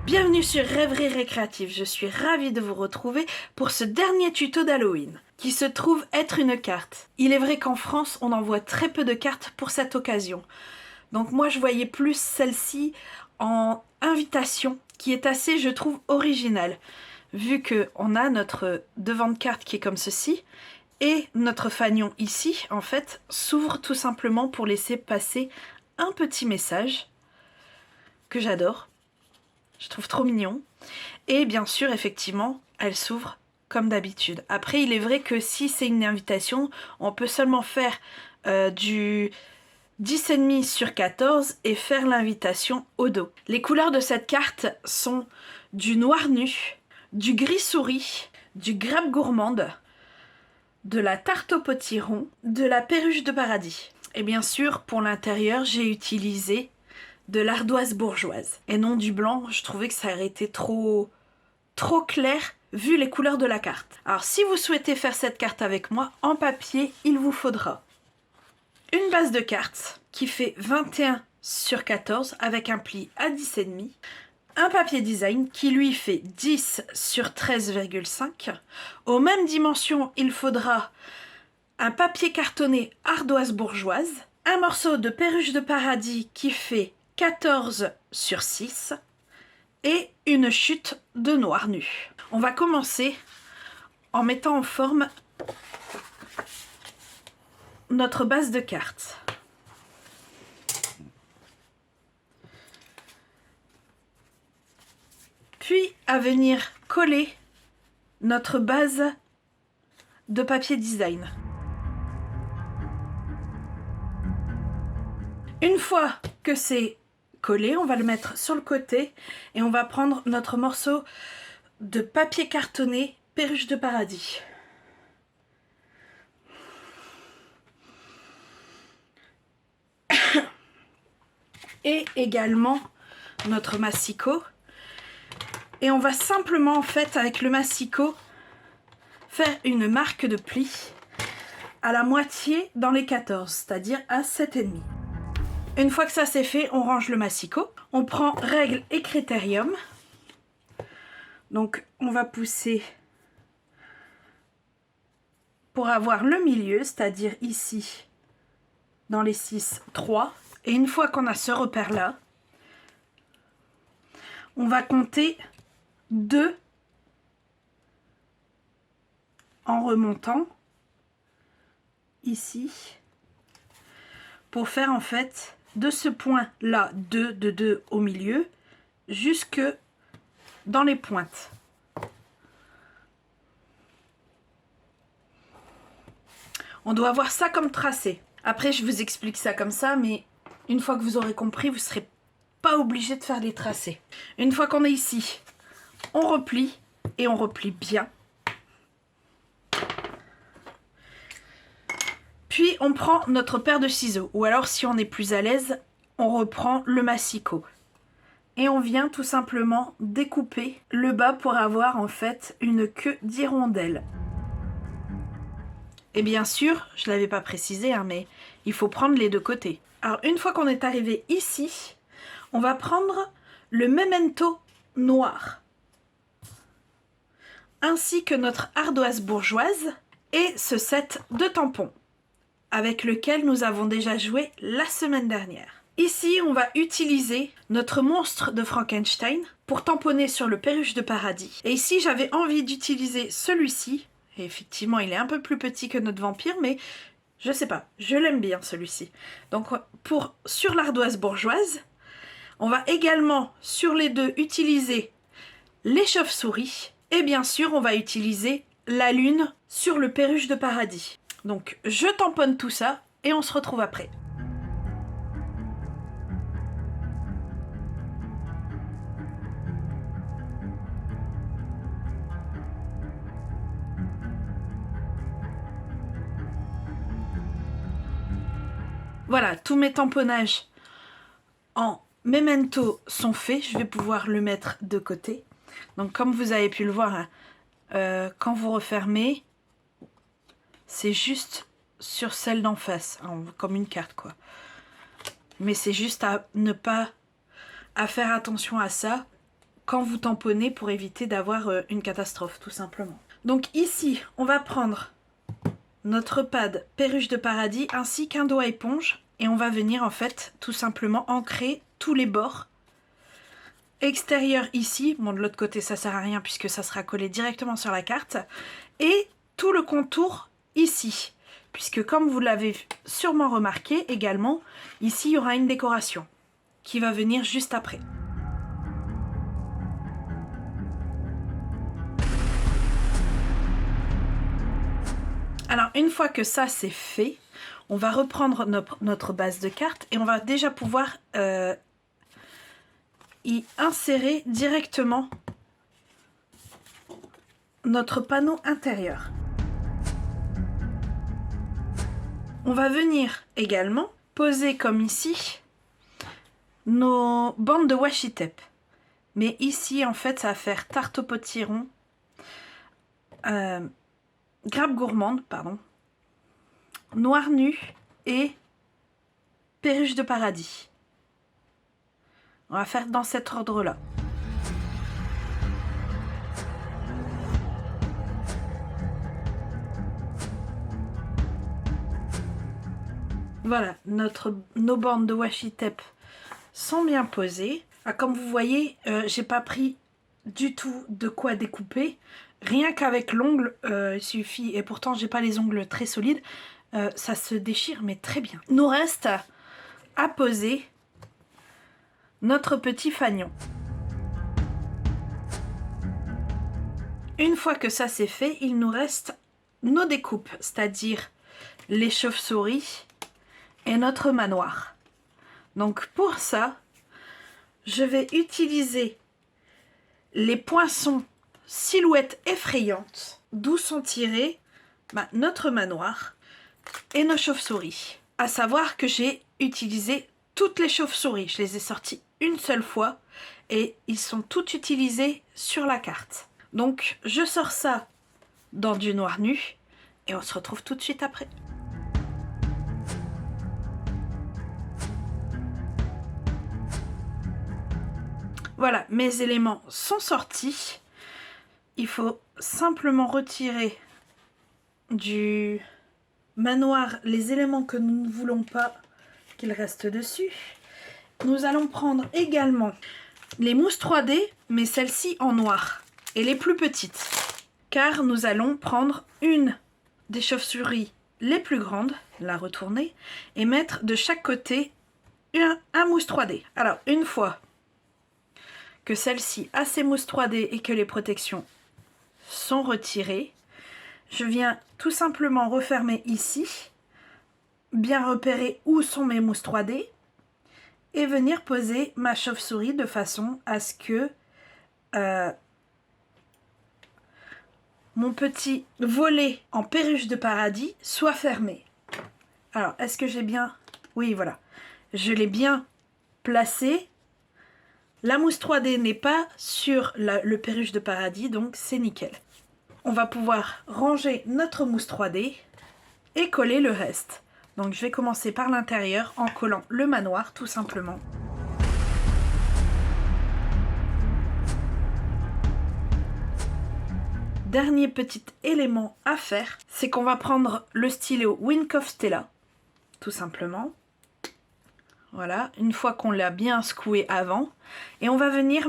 Bienvenue sur Rêverie Récréative, je suis ravie de vous retrouver pour ce dernier tuto d'Halloween, qui se trouve être une carte. Il est vrai qu'en France, on envoie très peu de cartes pour cette occasion. Donc moi je voyais plus celle-ci en invitation, qui est assez, je trouve, originale. Vu qu'on a notre devant de carte qui est comme ceci, et notre fanion ici, en fait, s'ouvre tout simplement pour laisser passer un petit message que j'adore. Je trouve trop mignon. Et bien sûr, effectivement, elle s'ouvre comme d'habitude. Après, il est vrai que si c'est une invitation, on peut seulement faire du 10,5 sur 14 et faire l'invitation au dos. Les couleurs de cette carte sont du noir nu, du gris souris, du grappe gourmande, de la tarte au potiron, de la perruche de paradis. Et bien sûr, pour l'intérieur, j'ai utilisé de l'ardoise bourgeoise et non du blanc. Je trouvais que ça aurait été trop clair vu les couleurs de la carte. Alors si vous souhaitez faire cette carte avec moi, en papier, il vous faudra une base de carte qui fait 21 sur 14 avec un pli à 10,5, un papier design qui lui fait 10 sur 13,5. Aux mêmes dimensions, il faudra un papier cartonné ardoise bourgeoise, un morceau de perruche de paradis qui fait 14 sur 6 et une chute de noir nu. On va commencer en mettant en forme notre base de cartes. Puis à venir coller notre base de papier design. Une fois que c'est collé, on va le mettre sur le côté et on va prendre notre morceau de papier cartonné perruche de paradis. Et également notre massicot. Et on va simplement, en fait, avec le massicot, faire une marque de pli à la moitié dans les 14, c'est-à-dire à 7,5. Une fois que ça c'est fait, on range le massicot. On prend règle et critérium. Donc on va pousser pour avoir le milieu, c'est-à-dire ici, dans les 6, 3. Et une fois qu'on a ce repère-là, on va compter 2 en remontant ici pour faire en fait de ce point-là 2 de 2 au milieu jusque dans les pointes. On doit avoir ça comme tracé. Après je vous explique ça comme ça, mais une fois que vous aurez compris, vous ne serez pas obligé de faire les tracés. Une fois qu'on est ici, on replie et on replie bien. Puis on prend notre paire de ciseaux, ou alors si on est plus à l'aise, on reprend le massicot. Et on vient tout simplement découper le bas pour avoir en fait une queue d'hirondelle. Et bien sûr, je ne l'avais pas précisé, hein, mais il faut prendre les deux côtés. Alors une fois qu'on est arrivé ici, on va prendre le memento noir, ainsi que notre ardoise bourgeoise et ce set de tampons, avec lequel nous avons déjà joué la semaine dernière. Ici, on va utiliser notre monstre de Frankenstein pour tamponner sur le perruche de paradis. Et ici, j'avais envie d'utiliser celui-ci. Et effectivement, il est un peu plus petit que notre vampire, mais je sais pas, je l'aime bien celui-ci. Donc, sur l'ardoise bourgeoise, on va également, sur les deux, utiliser les chauves-souris. Et bien sûr, on va utiliser la lune sur le perruche de paradis. Donc je tamponne tout ça et on se retrouve après. Voilà, tous mes tamponnages en memento sont faits. Je vais pouvoir le mettre de côté. Donc comme vous avez pu le voir, hein, quand vous refermez, c'est juste sur celle d'en face, hein, comme une carte quoi. Mais c'est juste à ne pas à faire attention à ça quand vous tamponnez pour éviter d'avoir une catastrophe tout simplement. Donc ici on va prendre notre pad Perruche de Paradis ainsi qu'un doigt éponge et on va venir en fait tout simplement ancrer tous les bords extérieurs ici, bon de l'autre côté ça sert à rien puisque ça sera collé directement sur la carte, et tout le contour ici, puisque comme vous l'avez sûrement remarqué également, ici il y aura une décoration qui va venir juste après. Alors une fois que ça c'est fait, on va reprendre notre base de cartes et on va déjà pouvoir y insérer directement notre panneau intérieur. On va venir également poser comme ici nos bandes de washi tape. Mais ici en fait ça va faire tarte au potiron, grappe gourmande, pardon, noir nu et perruche de paradis. On va faire dans cet ordre-là. Voilà, nos bandes de washi tape sont bien posées. Ah, comme vous voyez, j'ai pas pris du tout de quoi découper. Rien qu'avec l'ongle, il suffit, et pourtant j'ai pas les ongles très solides, ça se déchire mais très bien. Nous reste à poser notre petit fanion. Une fois que ça c'est fait, il nous reste nos découpes, c'est-à-dire les chauves-souris et notre manoir. Donc pour ça, je vais utiliser les poinçons silhouettes effrayantes d'où sont tirés notre manoir et nos chauves-souris. À savoir que j'ai utilisé toutes les chauves-souris, je les ai sorties une seule fois et ils sont toutes utilisés sur la carte. Donc je sors ça dans du noir nu et on se retrouve tout de suite après. Voilà, mes éléments sont sortis. Il faut simplement retirer du manoir les éléments que nous ne voulons pas qu'ils restent dessus. Nous allons prendre également les mousses 3D, mais celles-ci en noir, et les plus petites. Car nous allons prendre une des chauves-souris les plus grandes, la retourner, et mettre de chaque côté un mousse 3D. Alors, une fois que celle-ci a ses mousses 3D et que les protections sont retirées, je viens tout simplement refermer ici, bien repérer où sont mes mousses 3D et venir poser ma chauve-souris de façon à ce que mon petit volet en perruche de paradis soit fermé. Alors, est-ce que j'ai bien... Oui, voilà. Je l'ai bien placé. La mousse 3D n'est pas sur le perruche de paradis, donc c'est nickel. On va pouvoir ranger notre mousse 3D et coller le reste. Donc je vais commencer par l'intérieur en collant le manoir tout simplement. Dernier petit élément à faire, c'est qu'on va prendre le stylo Wink of Stella, tout simplement. Voilà, une fois qu'on l'a bien secoué avant, et on va venir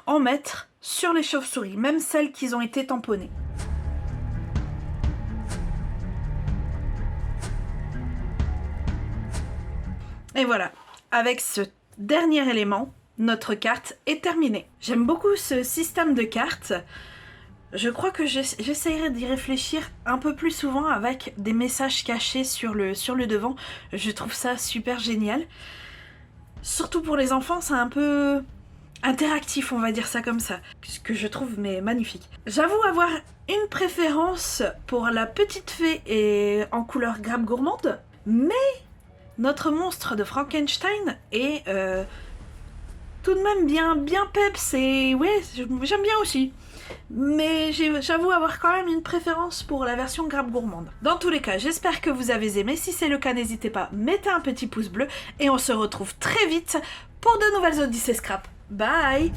en mettre sur les chauves-souris, même celles qui ont été tamponnées. Et voilà, avec ce dernier élément, notre carte est terminée. J'aime beaucoup ce système de cartes. Je crois que j'essaierai d'y réfléchir un peu plus souvent avec des messages cachés sur le devant. Je trouve ça super génial. Surtout pour les enfants, c'est un peu interactif, on va dire ça comme ça. Ce que je trouve magnifique. J'avoue avoir une préférence pour la petite fée et en couleur grappe gourmande, mais notre monstre de Frankenstein est tout de même bien peps et ouais, j'aime bien aussi. Mais j'avoue avoir quand même une préférence pour la version grappe gourmande. Dans tous les cas, j'espère que vous avez aimé. Si c'est le cas, n'hésitez pas, mettez un petit pouce bleu et on se retrouve très vite pour de nouvelles Odyssées Scrap. Bye!